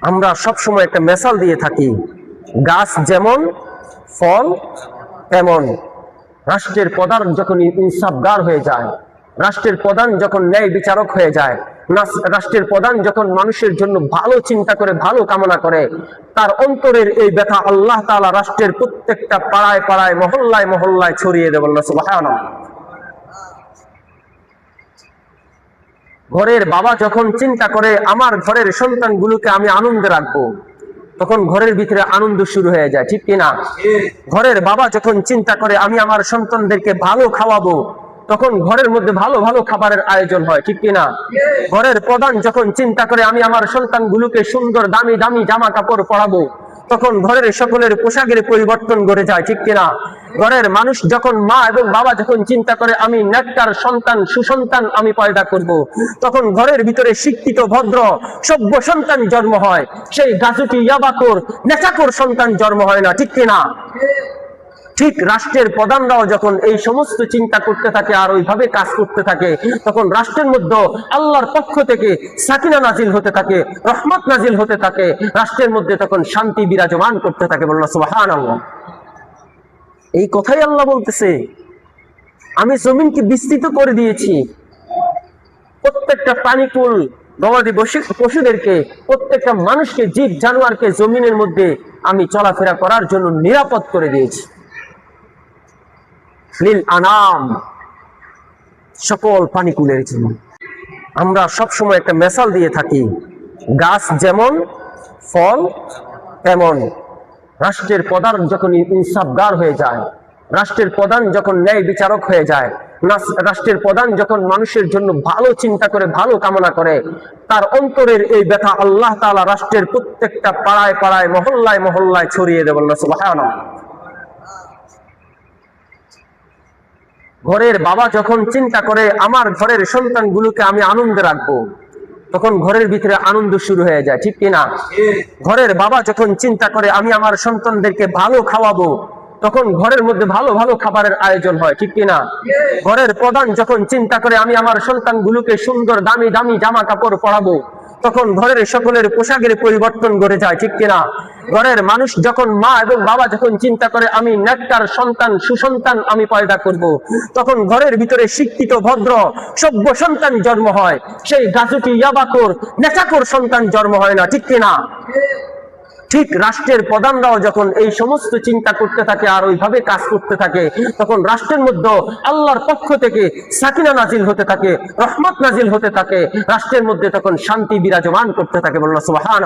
আমরা সব সময় একটা মেসাল দিয়ে থাকি, গাছ যেমন ফল তেমন। রাষ্ট্রের প্রধান যখন ইনসাফগার হয়ে যায়, রাষ্ট্রের প্রধান যখন ন্যায় বিচারক হয়ে যায়, রাষ্ট্রের প্রধান যখন মানুষের জন্য ভালো চিন্তা করে, ভালো কামনা করে, তার অন্তরের এই ব্যথা আল্লাহ তাআলা রাষ্ট্রের প্রত্যেকটা পাড়ায় পাড়ায়, মহল্লায় মহল্লায় ছড়িয়ে দেবেন না সুবহানাল্লাহ। ঘরের বাবা যখন চিন্তা করে আমার ঘরের সন্তানগুলোকে আমি আনন্দে রাখবো, তখন ঘরের ভিতরে আনন্দ শুরু হয়ে যায়, ঠিক কিনা? ঘরের বাবা যখন চিন্তা করে আমি আমার সন্তানদেরকে ভালো খাওয়াবো, তখন ঘরের মধ্যে ভালো ভালো খাবারের আয়োজন হয়, ঠিক কিনা? ঘরের প্রধান যখন চিন্তা করে আমি আমার সন্তানগুলোকে সুন্দর দামি দামি জামা কাপড় পরাবো, তখন ঘরের সকলের পোশাকের পরিবর্তন ঘটে যায়, ঠিক কিনা? ঘরের মানুষ যখন, মা এবং বাবা যখন চিন্তা করে আমি নেককার সন্তান, সুসন্তান আমি পয়দা করব, তখন ঘরের ভিতরে শিক্ষিত ভদ্র সভ্য সন্তান জন্ম হয়। সেই গাছুটি ইয়াবাকর নেশাখোর সন্তান জন্ম হয় না, ঠিক কিনা? ঠিক রাষ্ট্রের প্রধানরাও যখন এই সমস্ত চিন্তা করতে থাকে আর ওইভাবে কাজ করতে থাকে, তখন রাষ্ট্রের মধ্যে আল্লাহর পক্ষ থেকে সাকিনা নাজিল হতে থাকে, রহমত নাজিল হতে থাকে, রাষ্ট্রের মধ্যে তখন শান্তি বিরাজমান করতে থাকে। বলুন সুবহানাল্লাহ। এই কথাই আল্লাহ বলতেছে, আমি জমিনকে বিস্তৃত করে দিয়েছি, প্রত্যেকটা প্রাণীকুল, গবাদি পশুদেরকে, প্রত্যেকটা মানুষকে, জীব জানোয়ারকে জমিনের মধ্যে আমি চলাফেরা করার জন্য নিরাপদ করে দিয়েছি। লিল আনাম, সকল প্রাণীকুলের জন্য। আমরা সব সময় একটা মেসাল দিয়ে থাকি, গাছ যেমন ফল তেমন। রাষ্ট্রের প্রধান যখন ইনসাফগার হয়ে যায়, রাষ্ট্রের প্রধান যখন ন্যায় বিচারক হয়ে যায়, রাষ্ট্রের প্রধান যখন মানুষের জন্য ভালো চিন্তা করে, ভালো কামনা করে, তার অন্তরের এই ব্যথা আল্লাহ তাআলা রাষ্ট্রের প্রত্যেকটা পাড়ায় পাড়ায়, মহল্লায় মহল্লায় ছড়িয়ে দেবেন না সুবহানাল্লাহ। ঘরের বাবা যখন চিন্তা করে আমার ঘরের সন্তানগুলোকে আমি আনন্দে রাখবো, তখন ঘরের ভিতরে আনন্দ শুরু হয়ে যায়, ঠিক কিনা? ঘরের বাবা যখন চিন্তা করে আমি আমার সন্তানদেরকে ভালো খাওয়াবো, তখন ঘরের মধ্যে ভালো ভালো খাবারের আয়োজন হয়, ঠিক কিনা? ঘরের প্রধান যখন চিন্তা করে আমি আমার সন্তানগুলোকে সুন্দর দামি দামি জামা কাপড় পরাবো, তখন ঘরের সকলের পোশাকের পরিবর্তন ঘটে যায়, ঠিক কিনা? ঘরের মানুষ যখন, মা এবং বাবা যখন চিন্তা করে আমি নেককার সন্তান, সুসন্তান আমি পয়দা করব, তখন ঘরের ভিতরে শিক্ষিত ভদ্র সভ্য সন্তান জন্ম হয়। সেই গাছুটি ইয়াবাকর নেশাখোর সন্তান জন্ম হয় না, ঠিক কিনা? ঠিক রাষ্ট্রের প্রধানরাও যখন এই সমস্ত চিন্তা করতে থাকে আর ওইভাবে কাজ করতে থাকে, তখন রাষ্ট্রের মধ্যে আল্লাহর পক্ষ থেকে সাকিনা নাজিল হতে থাকে, রহমত নাজিল হতে থাকে, রাষ্ট্রের মধ্যে তখন শান্তি বিরাজমান করতে থাকে। বলুন সুবহানাল্লাহ।